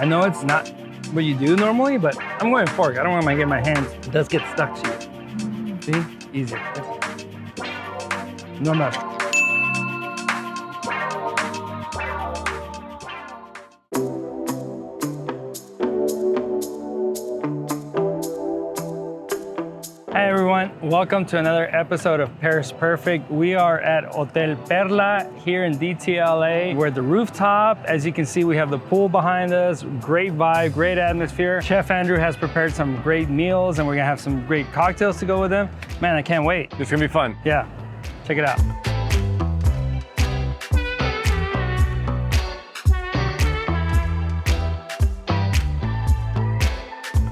I know it's not what you do normally, but I'm going fork. I don't want to get my hands. It does get stuck to you. See? Easy. No mess. Hi everyone, welcome to another episode of Paris Perfect. We are at Hotel Perla here in DTLA. We're at the rooftop. As you can see, we have the pool behind us. Great vibe, great atmosphere. Chef Andrew has prepared some great meals and we're gonna have some great cocktails to go with them. Man, I can't wait. It's gonna be fun. Yeah, check it out.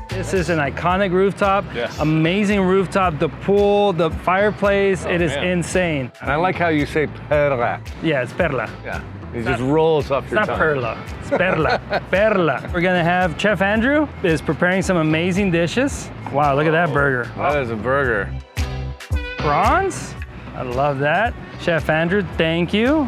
This is an iconic rooftop, Yes. Amazing rooftop, the pool, the fireplace, it is man. insane. And I like how you say perla. Yeah, it's Perla. Yeah. It just rolls off It's your not tongue. Perla, it's Perla, Perla. We're gonna have Chef Andrew is preparing some amazing dishes. Wow, look at that burger. That is a burger. Prawns, I love that. Chef Andrew, thank you.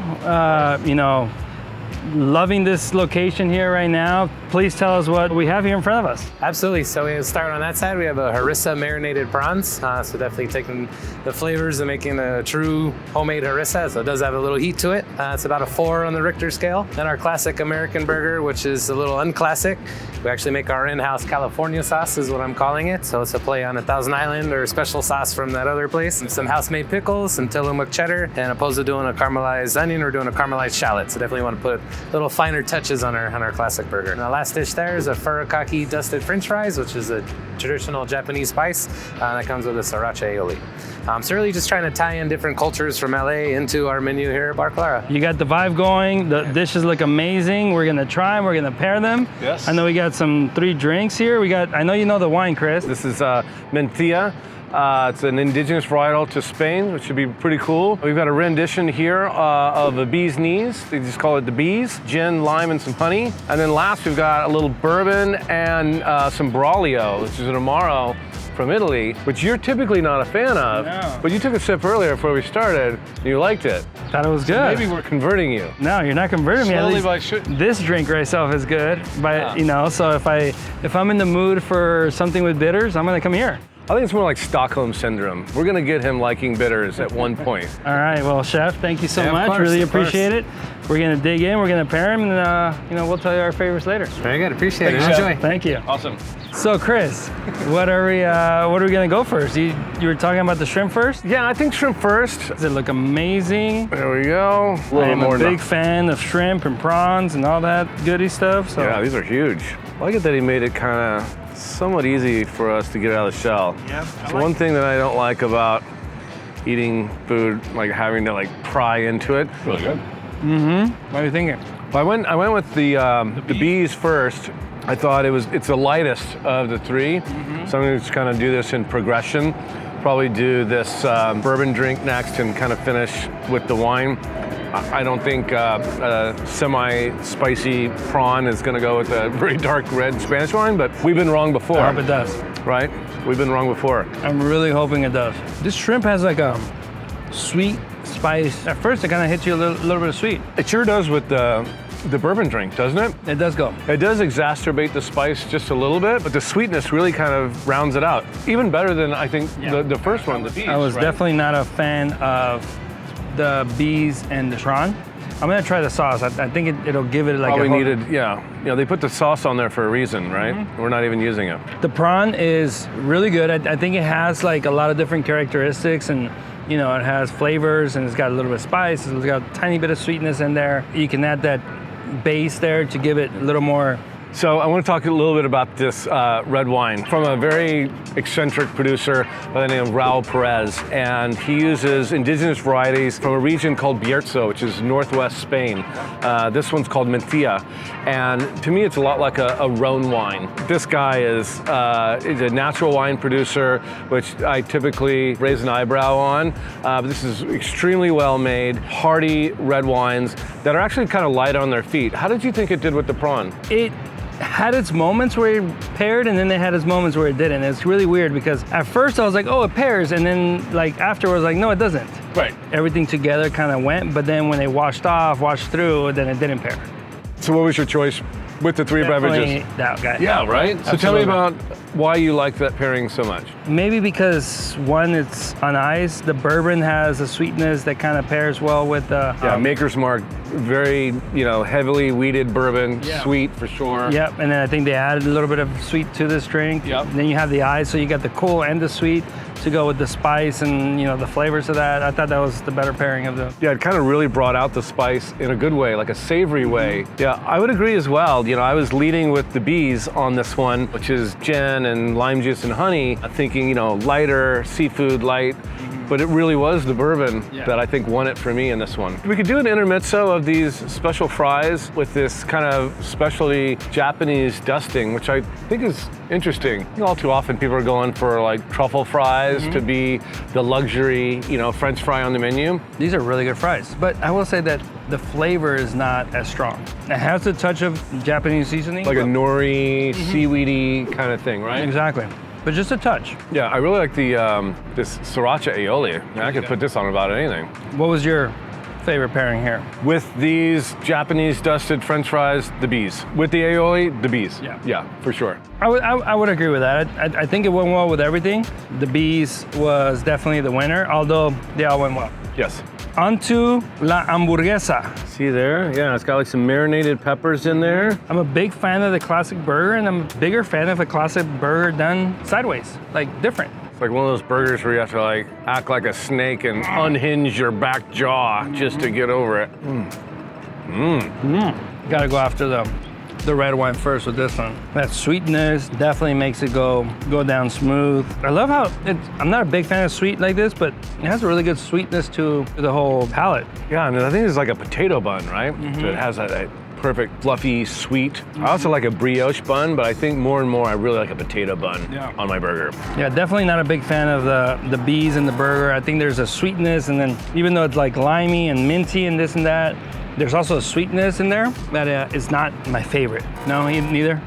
Loving this location here right now. Please tell us what we have here in front of us. Absolutely. So we start on that side. We have a harissa marinated prawns. So definitely taking the flavors and making a true homemade harissa. So it does have a little heat to it. It's about a 4 on the Richter scale. Then our classic American burger, which is a little unclassic. We actually make our in-house California sauce is what I'm calling it. So it's a play on a Thousand Island or a special sauce from that other place. And some house-made pickles, some Tillamook cheddar. And opposed to doing a caramelized onion, we're doing a caramelized shallot. So definitely want to put little finer touches on our classic burger. And the last dish there is a furikake dusted French fries, which is a traditional Japanese spice that comes with a sriracha aioli. So really just trying to tie in different cultures from LA into our menu here at Bar Clara. You got the vibe going. The dishes look amazing. We're gonna try them. We're gonna pair them. Yes. I know we got some 3 drinks here. I know you know the wine, Chris. This is mentilla. It's an indigenous varietal to Spain, which should be pretty cool. We've got a rendition here of a bee's knees. They just call it the bees. Gin, lime, and some honey. And then last, we've got a little bourbon and some Braulio, which is an Amaro from Italy, which you're typically not a fan of. No. But you took a sip earlier before we started, and you liked it. Thought it was good. Maybe we're converting you. No, you're not converting me. At Slowly least by should. this drink right itself is good. But Yeah. so if I'm in the mood for something with bitters, I'm gonna come here. I think it's more like Stockholm Syndrome. We're gonna get him liking bitters at one point. All right, well, Chef, thank you so Yeah, of much. course, Really of course. appreciate it. We're gonna dig in. We're gonna pair them, and we'll tell you our favorites later. Very good. Appreciate it. Thanks, Chef. Enjoy. Thank you. Awesome. So, Chris, what are we gonna go first? You were talking about the shrimp first. Yeah, I think shrimp first. Does it look amazing? There we go. I am a big fan of shrimp and prawns and all that goody stuff. So Yeah, these are huge. I like it that he made it kind of somewhat easy for us to get out of the shell. Yep, It's one thing that I don't like about eating food, like having to pry into it. Really good. what are you thinking? I went with the bees first. I thought it's the lightest of the 3. So I'm going to just kind of do this in progression. Probably do this bourbon drink next and kind of finish with the wine. I don't think a semi-spicy prawn is going to go with a very dark red Spanish wine, but we've been wrong before. I hope it does. Right? We've been wrong before. I'm really hoping it does. This shrimp has like a sweet spice. At first, it kind of hits you a little bit of sweet. It sure does with the bourbon drink, doesn't it? It does go. It does exacerbate the spice just a little bit, but the sweetness really kind of rounds it out. Even better than, I think, the first one, the bees. I was right? definitely not a fan of the bees and the prawn. I'm gonna try the sauce. I think it'll give it like Probably a whole, needed, yeah. They put the sauce on there for a reason, right? We're not even using it. The prawn is really good. I think it has like a lot of different characteristics and it has flavors and it's got a little bit of spice. It's got a tiny bit of sweetness in there. You can add that base there to give it a little more. So I want to talk a little bit about this red wine from a very eccentric producer by the name of Raul Perez. And he uses indigenous varieties from a region called Bierzo, which is northwest Spain. This one's called Mentilla. And to me, it's a lot like a Rhone wine. This guy is a natural wine producer, which I typically raise an eyebrow on. But this is extremely well made, hearty red wines that are actually kind of light on their feet. How did you think it did with the prawn? It had its moments where it paired and then it had its moments where it didn't. It's really weird because at first I was like, oh, it pairs. And then afterwards, no, it doesn't. Right. Everything together kind of went, but then when they washed through, then it didn't pair. So what was your choice With the three definitely beverages. that guy. Yeah, right? So tell me about why you like that pairing so much. Maybe because one, it's on ice. The bourbon has a sweetness that kind of pairs well with the Maker's Mark, very, heavily wheated bourbon, sweet for sure. Yep, and then I think they added a little bit of sweet to this drink. Yep. And then you have the ice, so you got the cool and the sweet to go with the spice and the flavors of that. I thought that was the better pairing of them. Yeah, it kind of really brought out the spice in a good way, like a savory way. Yeah, I would agree as well. I was leading with the bees on this one, which is gin and lime juice and honey, thinking, lighter, seafood light. But it really was the bourbon that I think won it for me in this one. We could do an intermezzo of these special fries with this kind of specialty Japanese dusting, which I think is interesting. All too often people are going for like truffle fries to be the luxury, French fry on the menu. These are really good fries, but I will say that the flavor is not as strong. It has a touch of Japanese seasoning. Like a nori, seaweedy kind of thing, right? Exactly. But just a touch. Yeah, I really like the this sriracha aioli. I could put this on about anything. What was your favorite pairing here? With these Japanese dusted French fries, the bees. With the aioli, the bees. Yeah, for sure. I would agree with that. I think it went well with everything. The bees was definitely the winner, although they all went well. Yes. Onto la hamburguesa. See there? Yeah, it's got like some marinated peppers in there. I'm a big fan of the classic burger, and I'm a bigger fan of a classic burger done sideways, like different. It's like one of those burgers where you have to like act like a snake and unhinge your back jaw just to get over it. Gotta go after the red wine first with this one. That sweetness definitely makes it go down smooth. I love how I'm not a big fan of sweet like this, but it has a really good sweetness to the whole palate. Yeah, and I think it's like a potato bun, right? So it has that perfect fluffy sweet. I also like a brioche bun, but I think more and more I really like a potato bun on my burger. Yeah, definitely not a big fan of the bees in the burger. I think there's a sweetness, and then even though it's like limey and minty and this and that, there's also a sweetness in there that is not my favorite. No, neither?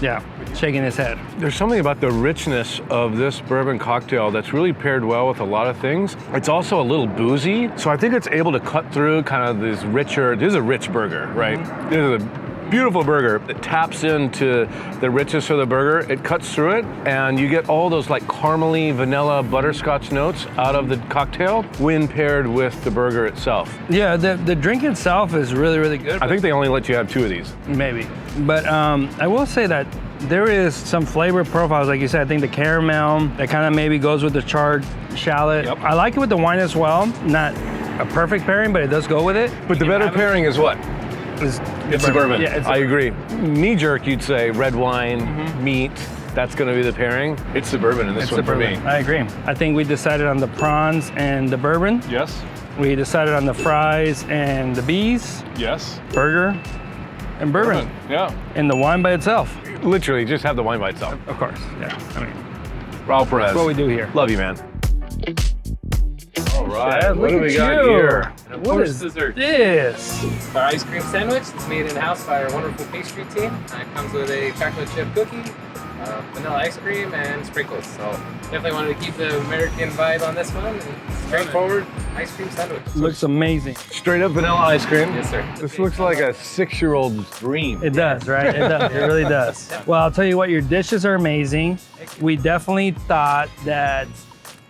Yeah, shaking his head. There's something about the richness of this bourbon cocktail that's really paired well with a lot of things. It's also a little boozy, so I think it's able to cut through kind of this is a rich burger, right? This is a beautiful burger. It taps into the richness of the burger. It cuts through it, and you get all those like caramely, vanilla, butterscotch notes out of the cocktail when paired with the burger itself. Yeah, the drink itself is really, really good. I think they only let you have 2 of these. Maybe. But I will say that there is some flavor profiles, like you said. I think the caramel, that kind of maybe goes with the charred shallot. Yep. I like it with the wine as well. Not a perfect pairing, but it does go with it. But the better pairing is what? It's the bourbon. Yeah, I agree. Knee jerk, you'd say red wine, meat. That's going to be the pairing. It's the bourbon in this one for me. I agree. I think we decided on the prawns and the bourbon. Yes. We decided on the fries and the bees. Yes. Burger and bourbon. Yeah. And the wine by itself. Literally, just have the wine by itself. Of course. Yeah. I mean, Raul Perez. that's what we do here. Love you, man. All right. Chad, What do look we at got you. here? What is dessert? this? Our ice cream sandwich. It's made in-house by our wonderful pastry team. It comes with a chocolate chip cookie, vanilla ice cream, and sprinkles. So definitely wanted to keep the American vibe on this one. And straightforward ice cream sandwich. Looks amazing. Straight up vanilla ice cream. Yes, sir. This looks like a 6-year-old's dream. It does, right? It does. It really does. Well, I'll tell you what, your dishes are amazing. We definitely thought that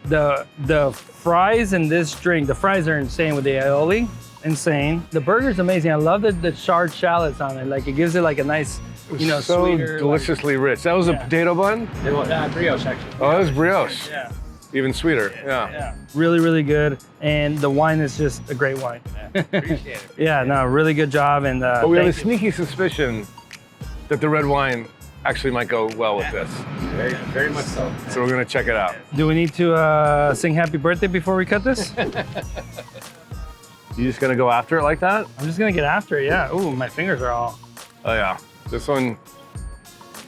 the fries in this drink, the fries are insane with the aioli. Insane. The burger's amazing. I love the charred shallots on it. Like, it gives it like a nice, so sweeter, deliciously rich. That was a potato bun? Brioche, actually. Oh, that was brioche. Yeah. Even sweeter. Yeah. Really, really good. And the wine is just a great wine. Appreciate it. Yeah, no, really good job. And But we have a thank you. sneaky suspicion that the red wine actually might go well with this. Very, very much so. So we're gonna check it out. Do we need to sing happy birthday before we cut this? You just gonna go after it like that? I'm just gonna get after it, yeah. Ooh, my fingers are all. Oh yeah. This one,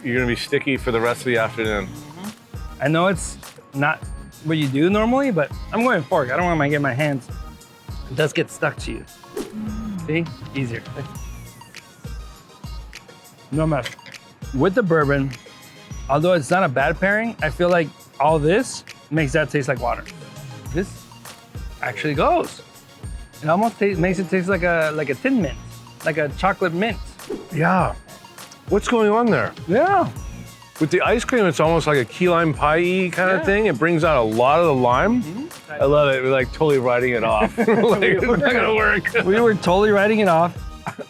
you're gonna be sticky for the rest of the afternoon. I know it's not what you do normally, but I'm going fork. I don't want to get my hands. It does get stuck to you. See? Easier. No mess. With the bourbon, although it's not a bad pairing, I feel like all this makes that taste like water. This actually goes. It almost makes it taste like a tin mint, like a chocolate mint. Yeah. What's going on there? Yeah. With the ice cream, it's almost like a key lime pie-y kind of thing. It brings out a lot of the lime. I love it. We're like totally writing it off. Like, it's not gonna work. We were totally writing it off.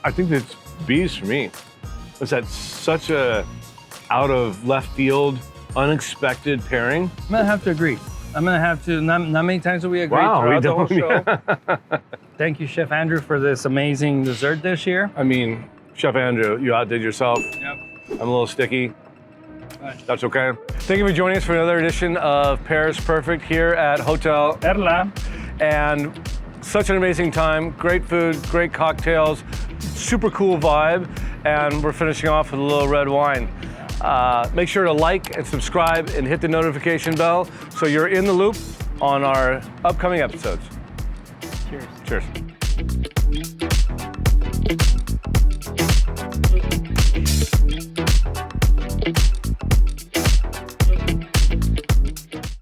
I think that's B's for me. It's that such a out of left field, unexpected pairing. I'm gonna have to agree. I'm gonna have to, not many times have we agreed Wow, we throughout the whole don't. show. Thank you, Chef Andrew, for this amazing dessert dish here. I mean, Chef Andrew, you outdid yourself. Yep. I'm a little sticky. That's okay. Thank you for joining us for another edition of Pairs Perfect here at Hotel Perla. And such an amazing time. Great food, great cocktails, super cool vibe. And we're finishing off with a little red wine. Make sure to like and subscribe and hit the notification bell so you're in the loop on our upcoming episodes. Cheers. Cheers.